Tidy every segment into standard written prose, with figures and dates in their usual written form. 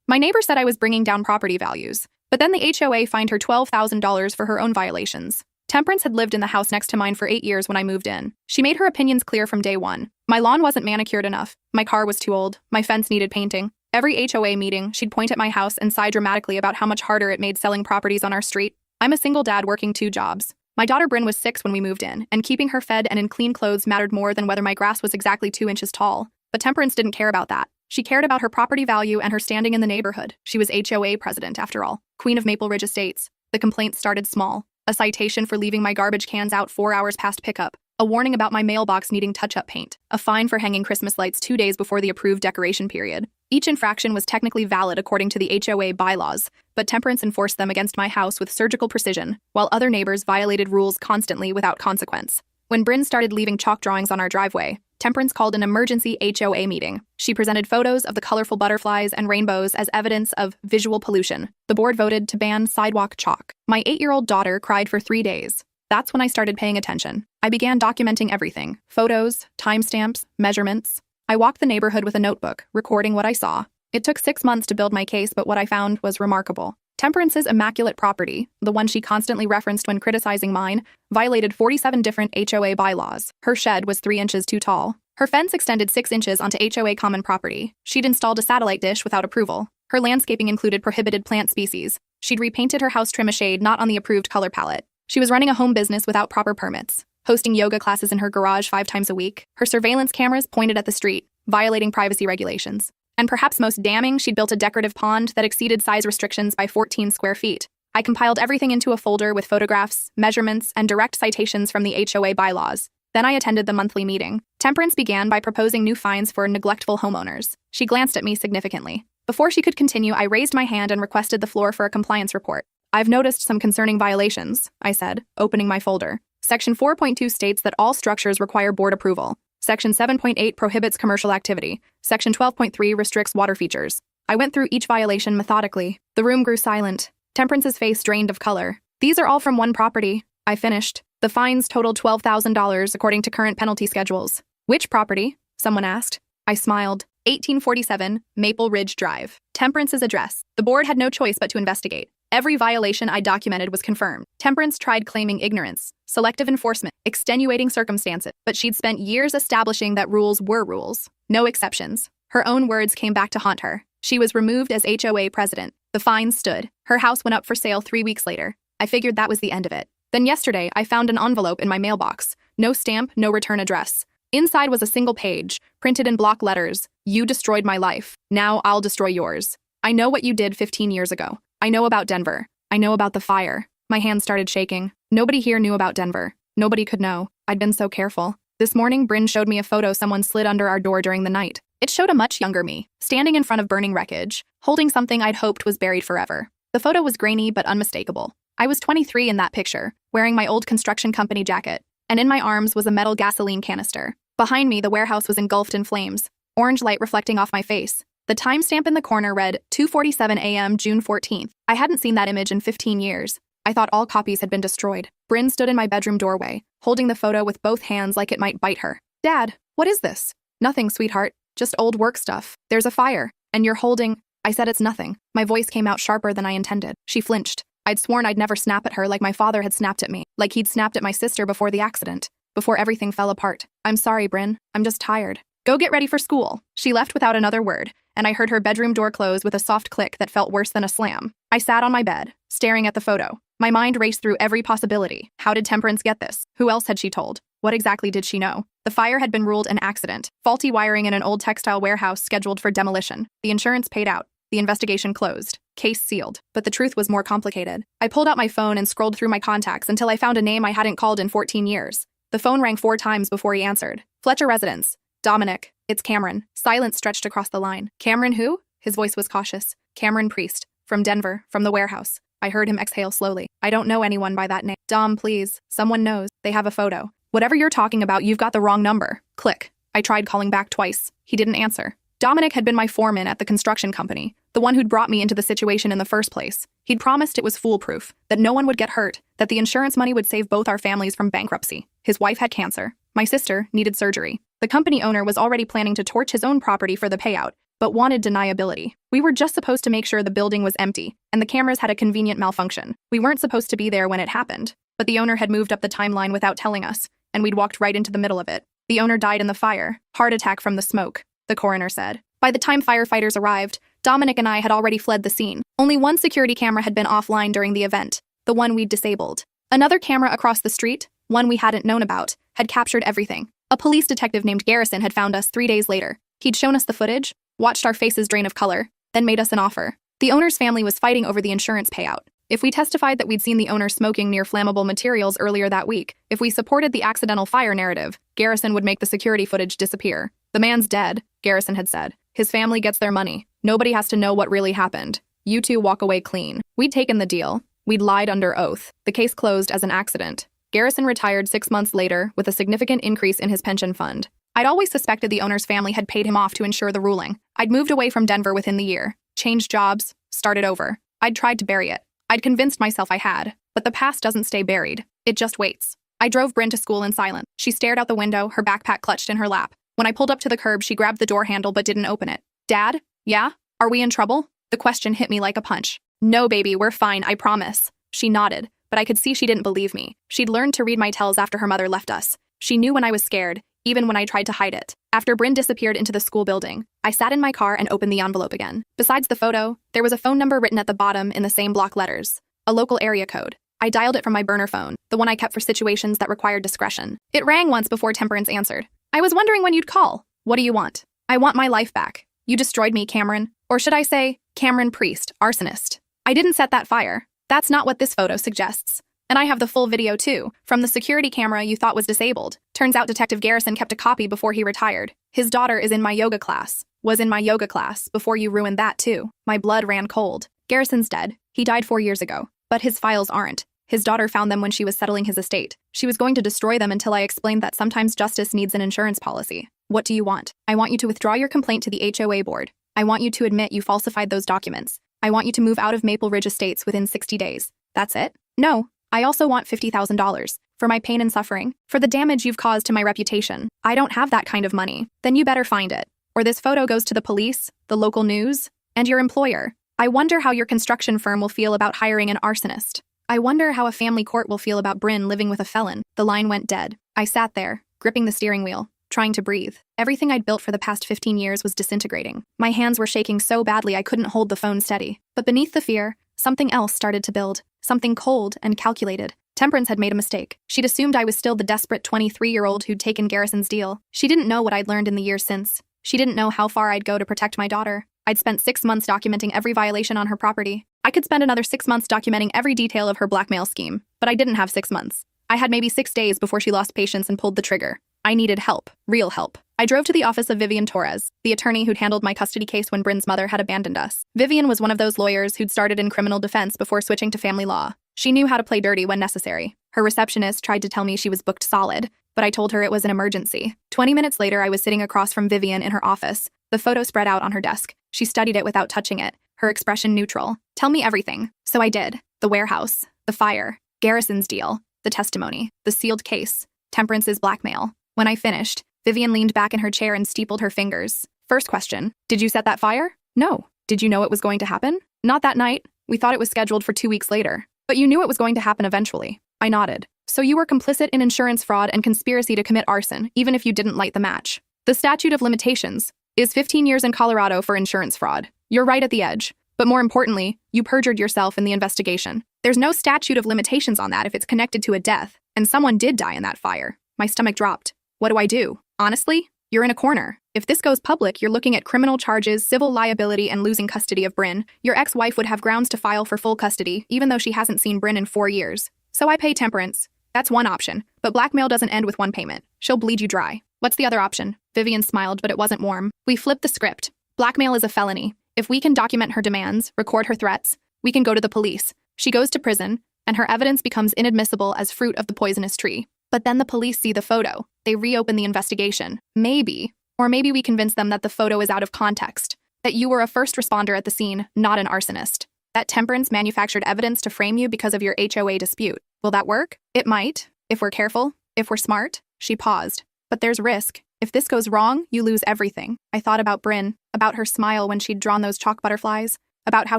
My neighbor said I was bringing down property values, but then the HOA fined her $12,000 for her own violations. Temperance had lived in the house next to mine for 8 years when I moved in. She made her opinions clear from day one. My lawn wasn't manicured enough, my car was too old, my fence needed painting. Every HOA meeting, she'd point at my house and sigh dramatically about how much harder it made selling properties on our street. I'm a single dad working 2 jobs. My daughter Bryn was 6 when we moved in, and keeping her fed and in clean clothes mattered more than whether my grass was exactly 2 inches tall. But Temperance didn't care about that. She cared about her property value and her standing in the neighborhood. She was HOA president, after all, queen of Maple Ridge Estates. The complaints started small. A citation for leaving my garbage cans out 4 hours past pickup. A warning about my mailbox needing touch-up paint. A fine for hanging Christmas lights 2 days before the approved decoration period. Each infraction was technically valid according to the HOA bylaws, but Temperance enforced them against my house with surgical precision, while other neighbors violated rules constantly without consequence. When Bryn started leaving chalk drawings on our driveway, Temperance called an emergency HOA meeting. She presented photos of the colorful butterflies and rainbows as evidence of visual pollution. The board voted to ban sidewalk chalk. My 8-year-old daughter cried for 3 days. That's when I started paying attention. I began documenting everything: photos, timestamps, measurements. I walked the neighborhood with a notebook, recording what I saw. It took 6 months to build my case, but what I found was remarkable. Temperance's immaculate property, the one she constantly referenced when criticizing mine, violated 47 different HOA bylaws. Her shed was 3 inches too tall. Her fence extended 6 inches onto HOA common property. She'd installed a satellite dish without approval. Her landscaping included prohibited plant species. She'd repainted her house trim a shade not on the approved color palette. She was running a home business without proper permits, hosting yoga classes in her garage 5 times a week. Her surveillance cameras pointed at the street, violating privacy regulations. And perhaps most damning, she'd built a decorative pond that exceeded size restrictions by 14 square feet. I compiled everything into a folder with photographs, measurements, and direct citations from the HOA bylaws. Then I attended the monthly meeting. Temperance began by proposing new fines for neglectful homeowners. She glanced at me significantly. Before she could continue, I raised my hand and requested the floor for a compliance report. I've noticed some concerning violations, I said, opening my folder. Section 4.2 states that all structures require board approval. Section 7.8 prohibits commercial activity. Section 12.3 restricts water features. I went through each violation methodically. The room grew silent. Temperance's face drained of color. These are all from one property. I finished. The fines totaled $12,000 according to current penalty schedules. Which property? Someone asked. I smiled. 1847 Maple Ridge Drive. Temperance's address. The board had no choice but to investigate. Every violation I documented was confirmed. Temperance tried claiming ignorance, selective enforcement, extenuating circumstances, but she'd spent years establishing that rules were rules. No exceptions. Her own words came back to haunt her. She was removed as HOA president. The fines stood. Her house went up for sale 3 weeks later. I figured that was the end of it. Then yesterday, I found an envelope in my mailbox. No stamp, no return address. Inside was a single page, printed in block letters. You destroyed my life. Now I'll destroy yours. I know what you did 15 years ago. I know about Denver. I know about the fire. My hands started shaking. Nobody here knew about Denver. Nobody could know. I'd been so careful. This morning, Bryn showed me a photo someone slid under our door during the night. It showed a much younger me, standing in front of burning wreckage, holding something I'd hoped was buried forever. The photo was grainy but unmistakable. I was 23 in that picture, wearing my old construction company jacket, and in my arms was a metal gasoline canister. Behind me, the warehouse was engulfed in flames, orange light reflecting off my face. The timestamp in the corner read 2:47 a.m. June 14th. I hadn't seen that image in 15 years. I thought all copies had been destroyed. Bryn stood in my bedroom doorway, holding the photo with both hands like it might bite her. Dad, what is this? Nothing, sweetheart. Just old work stuff. There's a fire, and you're holding... I said it's nothing. My voice came out sharper than I intended. She flinched. I'd sworn I'd never snap at her like my father had snapped at me, like he'd snapped at my sister before the accident, before everything fell apart. I'm sorry, Bryn. I'm just tired. Go get ready for school. She left without another word, and I heard her bedroom door close with a soft click that felt worse than a slam. I sat on my bed, staring at the photo. My mind raced through every possibility. How did Temperance get this? Who else had she told? What exactly did she know? The fire had been ruled an accident. Faulty wiring in an old textile warehouse scheduled for demolition. The insurance paid out. The investigation closed. Case sealed. But the truth was more complicated. I pulled out my phone and scrolled through my contacts until I found a name I hadn't called in 14 years. The phone rang 4 times before he answered. Fletcher Residence. Dominic. It's Cameron. Silence stretched across the line. Cameron who? His voice was cautious. Cameron Priest. From Denver. From the warehouse. I heard him exhale slowly. I don't know anyone by that name. Dom, please. Someone knows. They have a photo. Whatever you're talking about, you've got the wrong number. Click. I tried calling back twice. He didn't answer. Dominic had been my foreman at the construction company, the one who'd brought me into the situation in the first place. He'd promised it was foolproof, that no one would get hurt, that the insurance money would save both our families from bankruptcy. His wife had cancer. My sister needed surgery. The company owner was already planning to torch his own property for the payout. but wanted deniability. We were just supposed to make sure the building was empty, and the cameras had a convenient malfunction. We weren't supposed to be there when it happened, but the owner had moved up the timeline without telling us, and we'd walked right into the middle of it. The owner died in the fire, heart attack from the smoke, the coroner said. By the time firefighters arrived, Dominic and I had already fled the scene. Only one security camera had been offline during the event, the one we'd disabled. Another camera across the street, one we hadn't known about, had captured everything. A police detective named Garrison had found us 3 days later. He'd shown us the footage, watched our faces drain of color, then made us an offer. The owner's family was fighting over the insurance payout. If we testified that we'd seen the owner smoking near flammable materials earlier that week, if we supported the accidental fire narrative, Garrison would make the security footage disappear. The man's dead, Garrison had said. His family gets their money. Nobody has to know what really happened. You two walk away clean. We'd taken the deal. We'd lied under oath. The case closed as an accident. Garrison retired 6 months later with a significant increase in his pension fund. I'd always suspected the owner's family had paid him off to ensure the ruling. I'd moved away from Denver within the year, changed jobs, started over. I'd tried to bury it. I'd convinced myself I had, but the past doesn't stay buried. It just waits. I drove Bryn to school in silence. She stared out the window, her backpack clutched in her lap. When I pulled up to the curb, she grabbed the door handle but didn't open it. Dad? Yeah? Are we in trouble? The question hit me like a punch. No, baby, we're fine, I promise. She nodded, but I could see she didn't believe me. She'd learned to read my tells after her mother left us. She knew when I was scared, even when I tried to hide it. After Bryn disappeared into the school building, I sat in my car and opened the envelope again. Besides the photo, there was a phone number written at the bottom in the same block letters. A local area code. I dialed it from my burner phone, the one I kept for situations that required discretion. It rang once before Temperance answered. I was wondering when you'd call. What do you want? I want my life back. You destroyed me, Cameron. Or should I say, Cameron Priest, arsonist. I didn't set that fire. That's not what this photo suggests. And I have the full video too, from the security camera you thought was disabled. Turns out Detective Garrison kept a copy before he retired. His daughter is in my yoga class. Was in my yoga class before you ruined that too. My blood ran cold. Garrison's dead. He died 4 years ago. But his files aren't. His daughter found them when she was settling his estate. She was going to destroy them until I explained that sometimes justice needs an insurance policy. What do you want? I want you to withdraw your complaint to the HOA board. I want you to admit you falsified those documents. I want you to move out of Maple Ridge Estates within 60 days. That's it? No. I also want $50,000 for my pain and suffering, for the damage you've caused to my reputation. I don't have that kind of money. Then you better find it. Or this photo goes to the police, the local news, and your employer. I wonder how your construction firm will feel about hiring an arsonist. I wonder how a family court will feel about Bryn living with a felon. The line went dead. I sat there, gripping the steering wheel, trying to breathe. Everything I'd built for the past 15 years was disintegrating. My hands were shaking so badly I couldn't hold the phone steady. But beneath the fear, something else started to build. Something cold and calculated. Temperance had made a mistake. She'd assumed I was still the desperate 23-year-old who'd taken Garrison's deal. She didn't know what I'd learned in the years since. She didn't know how far I'd go to protect my daughter. I'd spent 6 months documenting every violation on her property. I could spend another 6 months documenting every detail of her blackmail scheme, but I didn't have 6 months. I had maybe 6 days before she lost patience and pulled the trigger. I needed help, real help. I drove to the office of Vivian Torres, the attorney who'd handled my custody case when Bryn's mother had abandoned us. Vivian was one of those lawyers who'd started in criminal defense before switching to family law. She knew how to play dirty when necessary. Her receptionist tried to tell me she was booked solid, but I told her it was an emergency. 20 minutes later, I was sitting across from Vivian in her office, the photo spread out on her desk. She studied it without touching it, her expression neutral. Tell me everything. So I did. The warehouse, the fire, Garrison's deal, the testimony, the sealed case, Temperance's blackmail. When I finished, Vivian leaned back in her chair and steepled her fingers. First question, did you set that fire? No. Did you know it was going to happen? Not that night. We thought it was scheduled for 2 weeks later. But you knew it was going to happen eventually. I nodded. So you were complicit in insurance fraud and conspiracy to commit arson, even if you didn't light the match. The statute of limitations is 15 years in Colorado for insurance fraud. You're right at the edge. But more importantly, you perjured yourself in the investigation. There's no statute of limitations on that if it's connected to a death, and someone did die in that fire. My stomach dropped. What do I do? Honestly, you're in a corner. If this goes public, you're looking at criminal charges, civil liability, and losing custody of Bryn. Your ex-wife would have grounds to file for full custody, even though she hasn't seen Bryn in 4 years. So I pay Temperance. That's one option. But blackmail doesn't end with one payment. She'll bleed you dry. What's the other option? Vivian smiled, but it wasn't warm. We flipped the script. Blackmail is a felony. If we can document her demands, record her threats, we can go to the police. She goes to prison, and her evidence becomes inadmissible as fruit of the poisonous tree. But then the police see the photo. They reopen the investigation. Maybe, or maybe we convince them that the photo is out of context, that you were a first responder at the scene, not an arsonist, that Temperance manufactured evidence to frame you because of your HOA dispute. Will that work? It might, if we're careful, if we're smart. She paused. But there's risk. If this goes wrong, you lose everything. I thought about Bryn, about her smile when she'd drawn those chalk butterflies, about how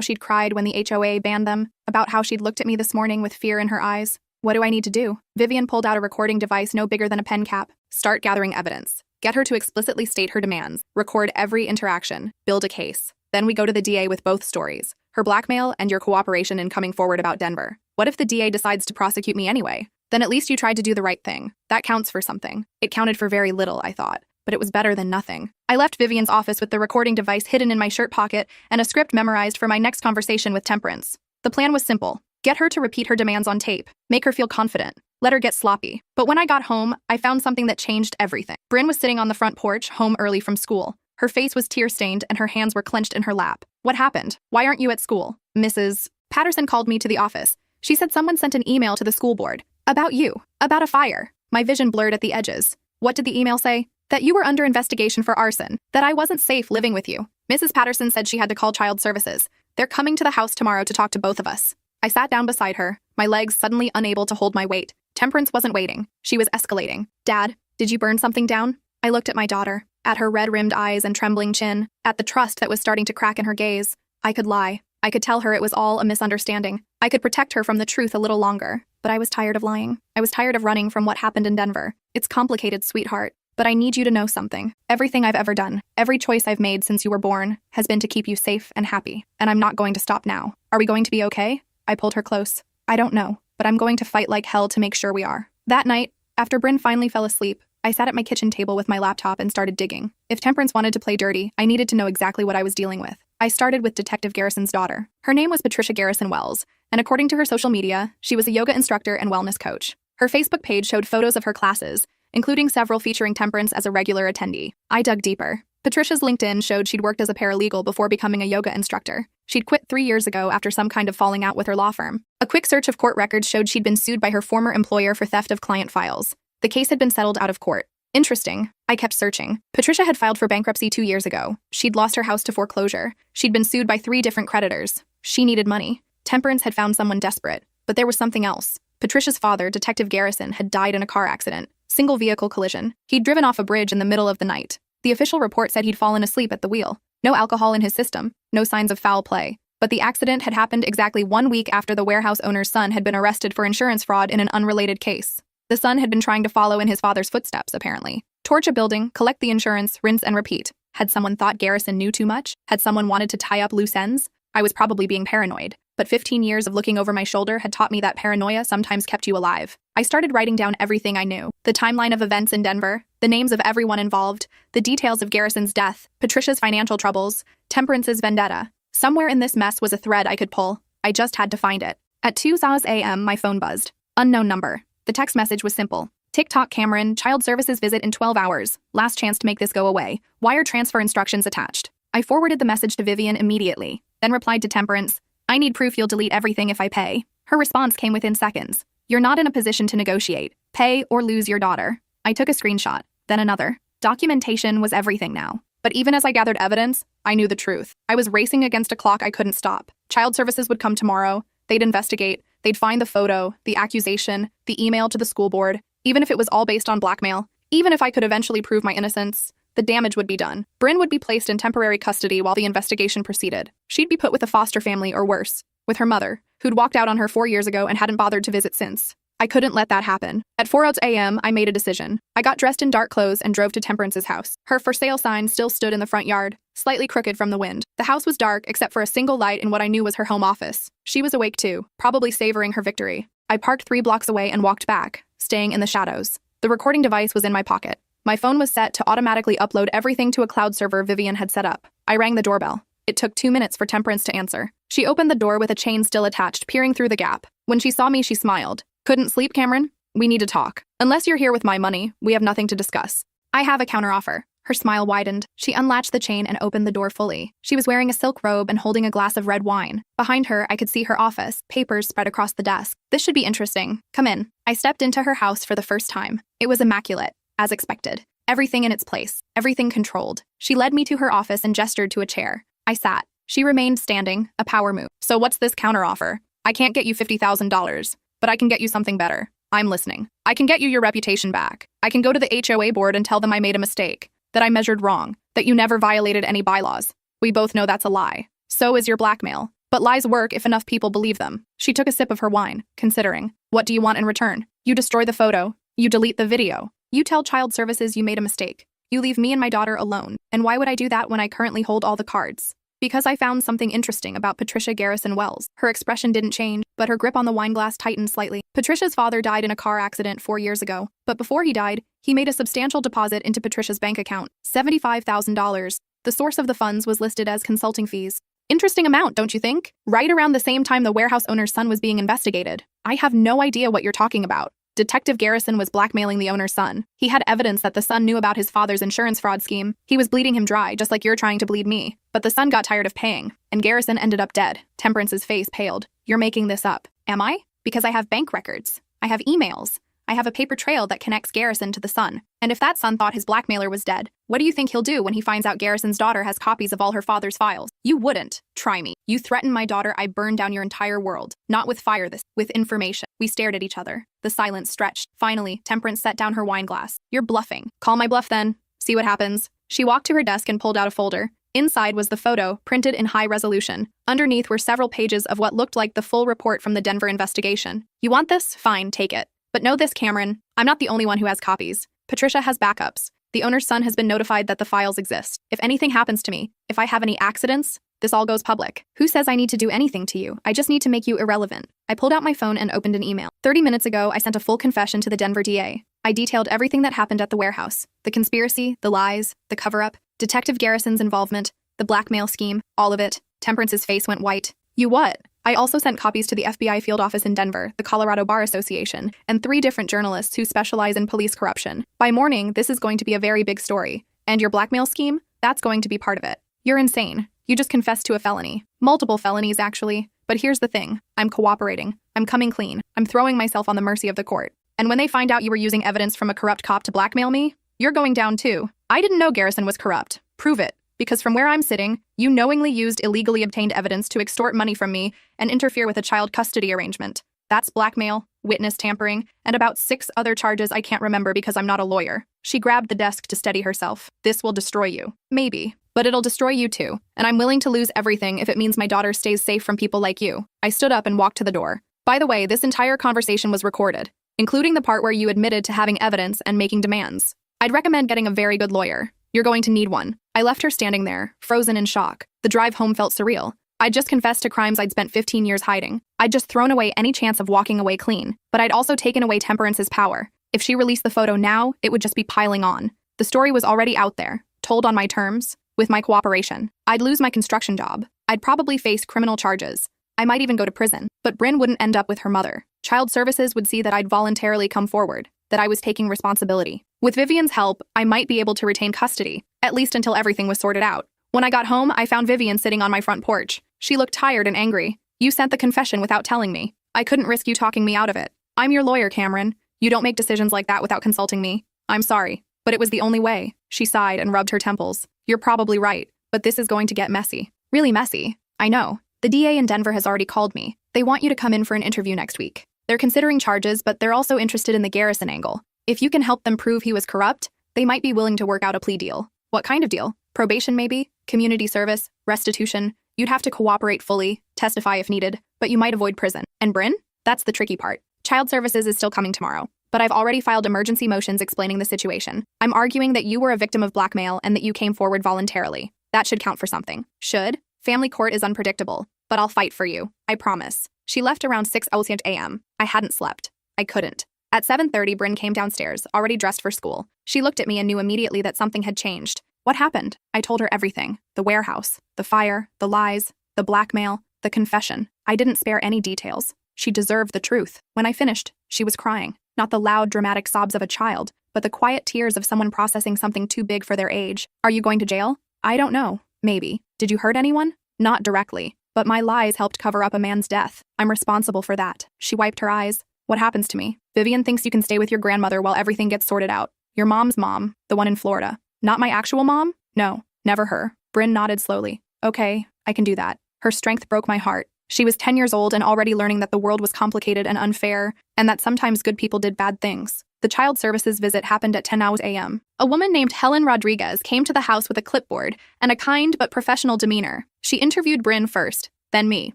she'd cried when the HOA banned them, about how she'd looked at me this morning with fear in her eyes. What do I need to do? Vivian pulled out a recording device no bigger than a pen cap. Start gathering evidence. Get her to explicitly state her demands. Record every interaction. Build a case. Then we go to the DA with both stories. Her blackmail and your cooperation in coming forward about Denver. What if the DA decides to prosecute me anyway? Then at least you tried to do the right thing. That counts for something. It counted for very little, I thought. But it was better than nothing. I left Vivian's office with the recording device hidden in my shirt pocket and a script memorized for my next conversation with Temperance. The plan was simple. Get her to repeat her demands on tape. Make her feel confident. Let her get sloppy. But when I got home, I found something that changed everything. Bryn was sitting on the front porch, home early from school. Her face was tear-stained and her hands were clenched in her lap. What happened? Why aren't you at school? Mrs. Patterson called me to the office. She said someone sent an email to the school board. About you. About a fire. My vision blurred at the edges. What did the email say? That you were under investigation for arson. That I wasn't safe living with you. Mrs. Patterson said she had to call child services. They're coming to the house tomorrow to talk to both of us. I sat down beside her, my legs suddenly unable to hold my weight. Temperance wasn't waiting. She was escalating. Dad, did you burn something down? I looked at my daughter, at her red-rimmed eyes and trembling chin, at the trust that was starting to crack in her gaze. I could lie. I could tell her it was all a misunderstanding. I could protect her from the truth a little longer. But I was tired of lying. I was tired of running from what happened in Denver. It's complicated, sweetheart. But I need you to know something. Everything I've ever done, every choice I've made since you were born, has been to keep you safe and happy. And I'm not going to stop now. Are we going to be okay? I pulled her close. I don't know, but I'm going to fight like hell to make sure we are. That night, after Bryn finally fell asleep, I sat at my kitchen table with my laptop and started digging. If Temperance wanted to play dirty, I needed to know exactly what I was dealing with. I started with Detective Garrison's daughter. Her name was Patricia Garrison Wells, and according to her social media, she was a yoga instructor and wellness coach. Her Facebook page showed photos of her classes, including several featuring Temperance as a regular attendee. I dug deeper. Patricia's LinkedIn showed she'd worked as a paralegal before becoming a yoga instructor. She'd quit 3 years ago after some kind of falling out with her law firm. A quick search of court records showed she'd been sued by her former employer for theft of client files. The case had been settled out of court. Interesting. I kept searching. Patricia had filed for bankruptcy 2 years ago. She'd lost her house to foreclosure. She'd been sued by 3 different creditors. She needed money. Temperance had found someone desperate. But there was something else. Patricia's father, Detective Garrison, had died in a car accident. Single vehicle collision. He'd driven off a bridge in the middle of the night. The official report said he'd fallen asleep at the wheel. No alcohol in his system. No signs of foul play. But the accident had happened exactly 1 week after the warehouse owner's son had been arrested for insurance fraud in an unrelated case. The son had been trying to follow in his father's footsteps, apparently. Torch a building, collect the insurance, rinse and repeat. Had someone thought Garrison knew too much? Had someone wanted to tie up loose ends? I was probably being paranoid. But 15 years of looking over my shoulder had taught me that paranoia sometimes kept you alive. I started writing down everything I knew. The timeline of events in Denver, the names of everyone involved, the details of Garrison's death, Patricia's financial troubles, Temperance's vendetta. Somewhere in this mess was a thread I could pull. I just had to find it. At 2:00 a.m., my phone buzzed. Unknown number. The text message was simple. TikTok Cameron, child services visit in 12 hours. Last chance to make this go away. Wire transfer instructions attached. I forwarded the message to Vivian immediately, then replied to Temperance, I need proof you'll delete everything if I pay. Her response came within seconds. You're not in a position to negotiate. Pay or lose your daughter. I took a screenshot, then another. Documentation was everything now. But even as I gathered evidence, I knew the truth. I was racing against a clock I couldn't stop. Child services would come tomorrow. They'd investigate. They'd find the photo, the accusation, the email to the school board. Even if it was all based on blackmail, even if I could eventually prove my innocence, the damage would be done. Bryn would be placed in temporary custody while the investigation proceeded. She'd be put with a foster family or worse, with her mother, who'd walked out on her 4 years ago and hadn't bothered to visit since. I couldn't let that happen. At 4:00 a.m., I made a decision. I got dressed in dark clothes and drove to Temperance's house. Her for sale sign still stood in the front yard, slightly crooked from the wind. The house was dark except for a single light in what I knew was her home office. She was awake too, probably savoring her victory. I parked 3 blocks away and walked back, staying in the shadows. The recording device was in my pocket. My phone was set to automatically upload everything to a cloud server Vivian had set up. I rang the doorbell. It took 2 minutes for Temperance to answer. She opened the door with a chain still attached, peering through the gap. When she saw me, she smiled. Couldn't sleep, Cameron? We need to talk. Unless you're here with my money, we have nothing to discuss. I have a counteroffer. Her smile widened. She unlatched the chain and opened the door fully. She was wearing a silk robe and holding a glass of red wine. Behind her, I could see her office, papers spread across the desk. This should be interesting. Come in. I stepped into her house for the first time. It was immaculate, as expected. Everything in its place, everything controlled. She led me to her office and gestured to a chair. I sat. She remained standing, a power move. So what's this counteroffer? I can't get you $50,000, but I can get you something better. I'm listening. I can get you your reputation back. I can go to the HOA board and tell them I made a mistake, that I measured wrong, that you never violated any bylaws. We both know that's a lie. So is your blackmail. But lies work if enough people believe them. She took a sip of her wine, considering. What do you want in return? You destroy the photo. You delete the video. You tell child services you made a mistake. You leave me and my daughter alone. And why would I do that when I currently hold all the cards? Because I found something interesting about Patricia Garrison Wells. Her expression didn't change, but her grip on the wine glass tightened slightly. Patricia's father died in a car accident 4 years ago, but before he died, he made a substantial deposit into Patricia's bank account, $75,000. The source of the funds was listed as consulting fees. Interesting amount, don't you think? Right around the same time the warehouse owner's son was being investigated. I have no idea what you're talking about. Detective Garrison was blackmailing the owner's son. He had evidence that the son knew about his father's insurance fraud scheme. He was bleeding him dry, just like you're trying to bleed me. But the son got tired of paying, and Garrison ended up dead. Temperance's face paled. You're making this up. Am I? Because I have bank records. I have emails. I have a paper trail that connects Garrison to the son. And if that son thought his blackmailer was dead, what do you think he'll do when he finds out Garrison's daughter has copies of all her father's files? You wouldn't. Try me. You threaten my daughter, I burn down your entire world. Not with fire, with information. We stared at each other. The silence stretched. Finally, Temperance set down her wine glass. You're bluffing. Call my bluff then. See what happens. She walked to her desk and pulled out a folder. Inside was the photo, printed in high resolution. Underneath were several pages of what looked like the full report from the Denver investigation. You want this? Fine, take it. But know this, Cameron, I'm not the only one who has copies. Patricia has backups. The owner's son has been notified that the files exist. If anything happens to me, if I have any accidents, this all goes public. Who says I need to do anything to you? I just need to make you irrelevant. I pulled out my phone and opened an email. 30 minutes ago, I sent a full confession to the Denver DA. I detailed everything that happened at the warehouse. The conspiracy, the lies, the cover-up, Detective Garrison's involvement, the blackmail scheme, all of it. Temperance's face went white. You what? I also sent copies to the FBI field office in Denver, the Colorado Bar Association, and 3 different journalists who specialize in police corruption. By morning, this is going to be a very big story. And your blackmail scheme? That's going to be part of it. You're insane. You just confessed to a felony. Multiple felonies, actually. But here's the thing. I'm cooperating. I'm coming clean. I'm throwing myself on the mercy of the court. And when they find out you were using evidence from a corrupt cop to blackmail me, you're going down too. I didn't know Garrison was corrupt. Prove it. Because from where I'm sitting, you knowingly used illegally obtained evidence to extort money from me and interfere with a child custody arrangement. That's blackmail, witness tampering, and about 6 other charges I can't remember because I'm not a lawyer. She grabbed the desk to steady herself. This will destroy you. Maybe. But it'll destroy you too. And I'm willing to lose everything if it means my daughter stays safe from people like you. I stood up and walked to the door. By the way, this entire conversation was recorded, including the part where you admitted to having evidence and making demands. I'd recommend getting a very good lawyer. You're going to need one. I left her standing there, frozen in shock. The drive home felt surreal. I'd just confessed to crimes I'd spent 15 years hiding. I'd just thrown away any chance of walking away clean. But I'd also taken away Temperance's power. If she released the photo now, it would just be piling on. The story was already out there, told on my terms, with my cooperation. I'd lose my construction job. I'd probably face criminal charges. I might even go to prison. But Bryn wouldn't end up with her mother. Child Services would see that I'd voluntarily come forward, that I was taking responsibility. With Vivian's help, I might be able to retain custody, at least until everything was sorted out. When I got home, I found Vivian sitting on my front porch. She looked tired and angry. You sent the confession without telling me. I couldn't risk you talking me out of it. I'm your lawyer, Cameron. You don't make decisions like that without consulting me. I'm sorry, but it was the only way. She sighed and rubbed her temples. You're probably right, but this is going to get messy. Really messy. I know. The DA in Denver has already called me. They want you to come in for an interview next week. They're considering charges, but they're also interested in the Garrison angle. If you can help them prove he was corrupt, they might be willing to work out a plea deal. What kind of deal? Probation maybe? Community service? Restitution? You'd have to cooperate fully, testify if needed, but you might avoid prison. And Bryn? That's the tricky part. Child Services is still coming tomorrow, but I've already filed emergency motions explaining the situation. I'm arguing that you were a victim of blackmail and that you came forward voluntarily. That should count for something. Should? Family court is unpredictable, but I'll fight for you. I promise. She left around 6 a.m. I hadn't slept. I couldn't. At 7:30, Bryn came downstairs, already dressed for school. She looked at me and knew immediately that something had changed. What happened? I told her everything. The warehouse, the fire, the lies, the blackmail, the confession. I didn't spare any details. She deserved the truth. When I finished, she was crying. Not the loud, dramatic sobs of a child, but the quiet tears of someone processing something too big for their age. Are you going to jail? I don't know. Maybe. Did you hurt anyone? Not directly. But my lies helped cover up a man's death. I'm responsible for that. She wiped her eyes. What happens to me? Vivian thinks you can stay with your grandmother while everything gets sorted out. Your mom's mom, the one in Florida. Not my actual mom? No, never her. Bryn nodded slowly. Okay, I can do that. Her strength broke my heart. She was 10 years old and already learning that the world was complicated and unfair, and that sometimes good people did bad things. The child services visit happened at 10 a.m. A woman named Helen Rodriguez came to the house with a clipboard and a kind but professional demeanor. She interviewed Bryn first, then me.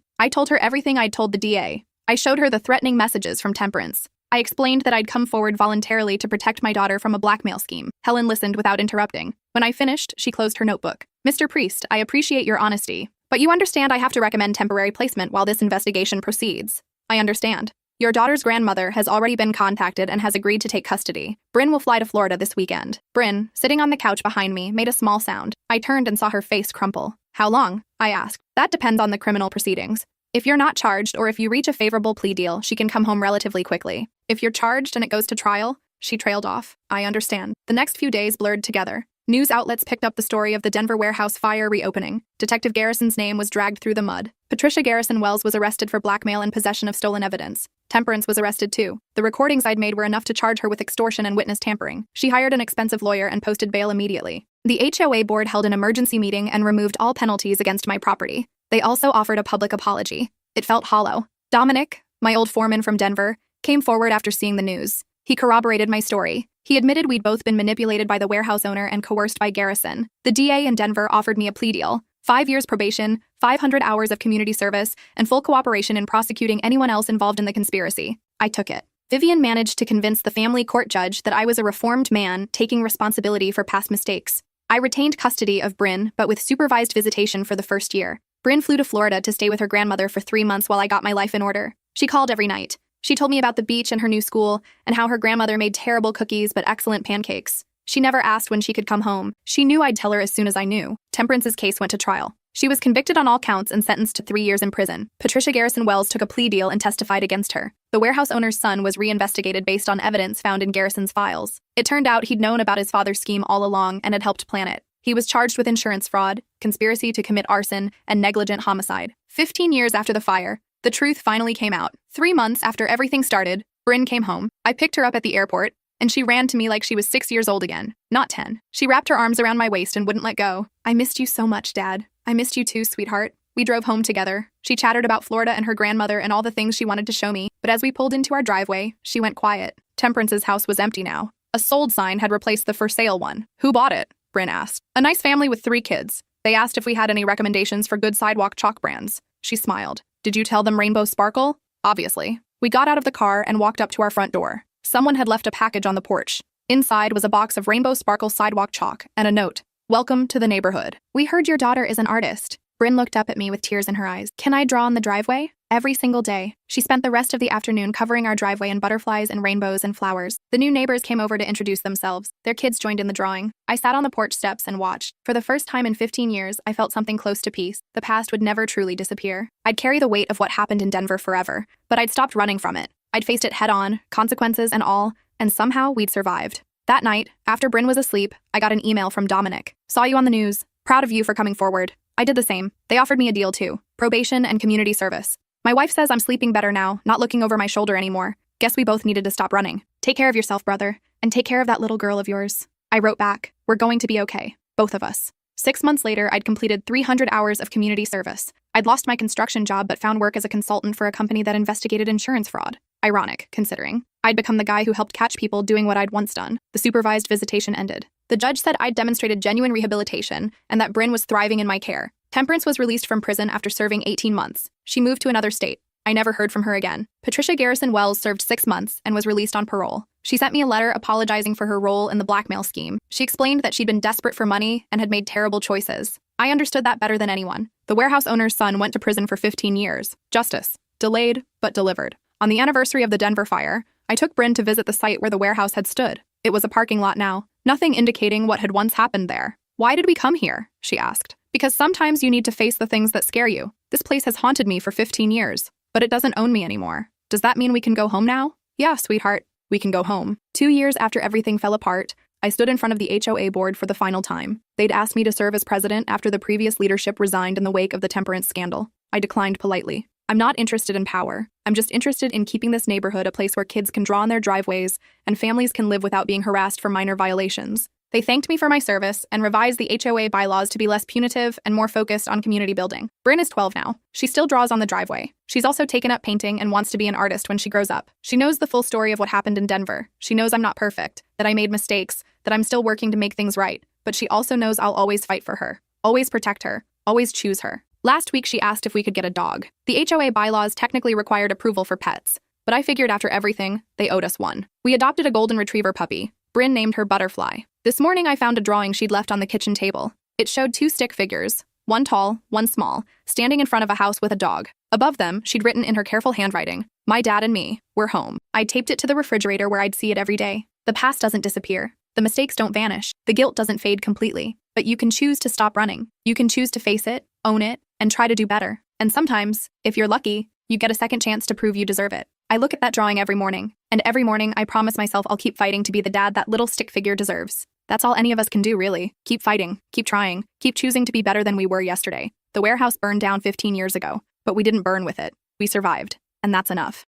I told her everything I'd told the DA. I showed her the threatening messages from Temperance. I explained that I'd come forward voluntarily to protect my daughter from a blackmail scheme. Helen listened without interrupting. When I finished, she closed her notebook. Mr. Priest, I appreciate your honesty, but you understand I have to recommend temporary placement while this investigation proceeds. I understand. Your daughter's grandmother has already been contacted and has agreed to take custody. Bryn will fly to Florida this weekend. Bryn, sitting on the couch behind me, made a small sound. I turned and saw her face crumple. How long? I asked. That depends on the criminal proceedings. If you're not charged or if you reach a favorable plea deal, she can come home relatively quickly. If you're charged and it goes to trial, she trailed off. I understand. The next few days blurred together. News outlets picked up the story of the Denver warehouse fire reopening. Detective Garrison's name was dragged through the mud. Patricia Garrison Wells was arrested for blackmail and possession of stolen evidence. Temperance was arrested too. The recordings I'd made were enough to charge her with extortion and witness tampering. She hired an expensive lawyer and posted bail immediately. The HOA board held an emergency meeting and removed all penalties against my property. They also offered a public apology. It felt hollow. Dominic, my old foreman from Denver, came forward after seeing the news. He corroborated my story. He admitted we'd both been manipulated by the warehouse owner and coerced by Garrison. The DA in Denver offered me a plea deal, 5 years probation, 500 hours of community service, and full cooperation in prosecuting anyone else involved in the conspiracy. I took it. Vivian managed to convince the family court judge that I was a reformed man taking responsibility for past mistakes. I retained custody of Bryn, but with supervised visitation for the first year. Bryn flew to Florida to stay with her grandmother for 3 months while I got my life in order. She called every night. She told me about the beach and her new school, and how her grandmother made terrible cookies but excellent pancakes. She never asked when she could come home. She knew I'd tell her as soon as I knew. Temperance's case went to trial. She was convicted on all counts and sentenced to 3 years in prison. Patricia Garrison Wells took a plea deal and testified against her. The warehouse owner's son was reinvestigated based on evidence found in Garrison's files. It turned out he'd known about his father's scheme all along and had helped plan it. He was charged with insurance fraud, conspiracy to commit arson, and negligent homicide. 15 years after the fire, the truth finally came out. 3 months after everything started, Bryn came home. I picked her up at the airport, and she ran to me like she was 6 years old again, not 10. She wrapped her arms around my waist and wouldn't let go. I missed you so much, Dad. I missed you too, sweetheart. We drove home together. She chattered about Florida and her grandmother and all the things she wanted to show me, but as we pulled into our driveway, she went quiet. Temperance's house was empty now. A sold sign had replaced the for sale one. Who bought it? Bryn asked. A nice family with 3 kids. They asked if we had any recommendations for good sidewalk chalk brands. She smiled. Did you tell them Rainbow Sparkle? Obviously. We got out of the car and walked up to our front door. Someone had left a package on the porch. Inside was a box of Rainbow Sparkle sidewalk chalk and a note. Welcome to the neighborhood. We heard your daughter is an artist. Bryn looked up at me with tears in her eyes. Can I draw on the driveway? Every single day. She spent the rest of the afternoon covering our driveway in butterflies and rainbows and flowers. The new neighbors came over to introduce themselves. Their kids joined in the drawing. I sat on the porch steps and watched. For the first time in 15 years, I felt something close to peace. The past would never truly disappear. I'd carry the weight of what happened in Denver forever, but I'd stopped running from it. I'd faced it head on, consequences and all, and somehow we'd survived. That night, after Bryn was asleep, I got an email from Dominic. Saw you on the news. Proud of you for coming forward. I did the same. They offered me a deal too. Probation and community service. My wife says I'm sleeping better now, not looking over my shoulder anymore. Guess we both needed to stop running. Take care of yourself, brother, and take care of that little girl of yours. I wrote back, we're going to be okay. Both of us. 6 months later, I'd completed 300 hours of community service. I'd lost my construction job but found work as a consultant for a company that investigated insurance fraud. Ironic, considering. I'd become the guy who helped catch people doing what I'd once done. The supervised visitation ended. The judge said I'd demonstrated genuine rehabilitation and that Bryn was thriving in my care. Temperance was released from prison after serving 18 months. She moved to another state. I never heard from her again. Patricia Garrison Wells served 6 months and was released on parole. She sent me a letter apologizing for her role in the blackmail scheme. She explained that she'd been desperate for money and had made terrible choices. I understood that better than anyone. The warehouse owner's son went to prison for 15 years. Justice. Delayed, but delivered. On the anniversary of the Denver fire, I took Bryn to visit the site where the warehouse had stood. It was a parking lot now, nothing indicating what had once happened there. Why did we come here? She asked. Because sometimes you need to face the things that scare you. This place has haunted me for 15 years, but it doesn't own me anymore. Does that mean we can go home now? Yeah, sweetheart, we can go home. 2 years after everything fell apart, I stood in front of the HOA board for the final time. They'd asked me to serve as president after the previous leadership resigned in the wake of the temperance scandal. I declined politely. I'm not interested in power. I'm just interested in keeping this neighborhood a place where kids can draw on their driveways and families can live without being harassed for minor violations. They thanked me for my service and revised the HOA bylaws to be less punitive and more focused on community building. Bryn is 12 now. She still draws on the driveway. She's also taken up painting and wants to be an artist when she grows up. She knows the full story of what happened in Denver. She knows I'm not perfect, that I made mistakes, that I'm still working to make things right. But she also knows I'll always fight for her, always protect her, always choose her. Last week, she asked if we could get a dog. The HOA bylaws technically required approval for pets, but I figured after everything, they owed us one. We adopted a golden retriever puppy. Bryn named her Butterfly. This morning, I found a drawing she'd left on the kitchen table. It showed two stick figures, one tall, one small, standing in front of a house with a dog. Above them, she'd written in her careful handwriting, "My dad and me, we're home." I taped it to the refrigerator where I'd see it every day. The past doesn't disappear. The mistakes don't vanish. The guilt doesn't fade completely. But you can choose to stop running. You can choose to face it, own it, and try to do better. And sometimes, if you're lucky, you get a second chance to prove you deserve it. I look at that drawing every morning, and every morning I promise myself I'll keep fighting to be the dad that little stick figure deserves. That's all any of us can do, really. Keep fighting, keep trying, keep choosing to be better than we were yesterday. The warehouse burned down 15 years ago, but we didn't burn with it. We survived, and that's enough.